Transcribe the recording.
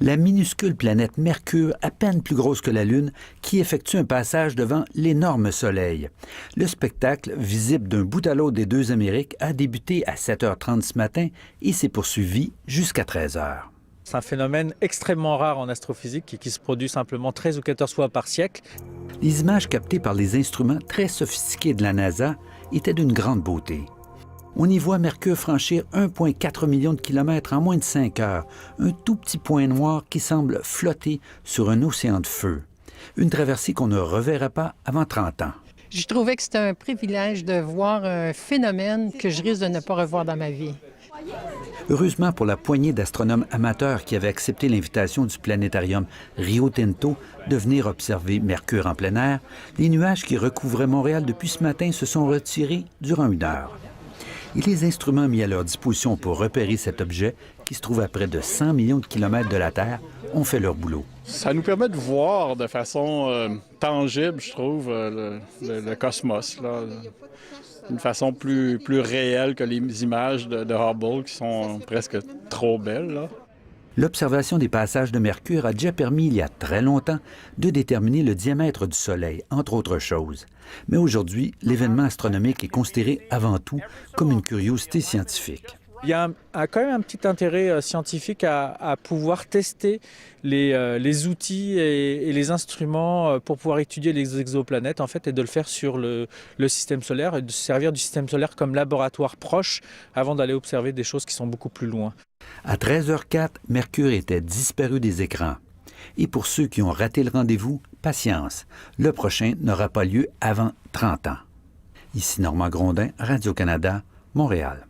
La minuscule planète Mercure, à peine plus grosse que la Lune, qui effectue un passage devant l'énorme Soleil. Le spectacle, visible d'un bout à l'autre des deux Amériques, a débuté à 7h30 ce matin et s'est poursuivi jusqu'à 13h. C'est un phénomène extrêmement rare en astrophysique qui se produit simplement 13 ou 14 fois par siècle. Les images captées par les instruments très sophistiqués de la NASA étaient d'une grande beauté. On y voit Mercure franchir 1,4 million de kilomètres en moins de 5 heures, un tout petit point noir qui semble flotter sur un océan de feu. Une traversée qu'on ne reverra pas avant 30 ans. Je trouvais que c'était un privilège de voir un phénomène que je risque de ne pas revoir dans ma vie. Heureusement pour la poignée d'astronomes amateurs qui avaient accepté l'invitation du planétarium Rio Tinto de venir observer Mercure en plein air, les nuages qui recouvraient Montréal depuis ce matin se sont retirés durant 1 heure. Et les instruments mis à leur disposition pour repérer cet objet, qui se trouve à près de 100 millions de kilomètres de la Terre, ont fait leur boulot. Ça nous permet de voir de façon tangible, je trouve, le cosmos, là, d'une façon plus réelle que les images de Hubble, qui sont presque trop belles, là. L'observation des passages de Mercure a déjà permis, il y a très longtemps, de déterminer le diamètre du Soleil, entre autres choses. Mais aujourd'hui, l'événement astronomique est considéré avant tout comme une curiosité scientifique. Il y a quand même un petit intérêt scientifique à pouvoir tester les outils et les instruments pour pouvoir étudier les exoplanètes, en fait, et de le faire sur le système solaire et de se servir du système solaire comme laboratoire proche avant d'aller observer des choses qui sont beaucoup plus loin. À 13h04, Mercure était disparu des écrans. Et pour ceux qui ont raté le rendez-vous, patience, le prochain n'aura pas lieu avant 30 ans. Ici Normand Grondin, Radio-Canada, Montréal.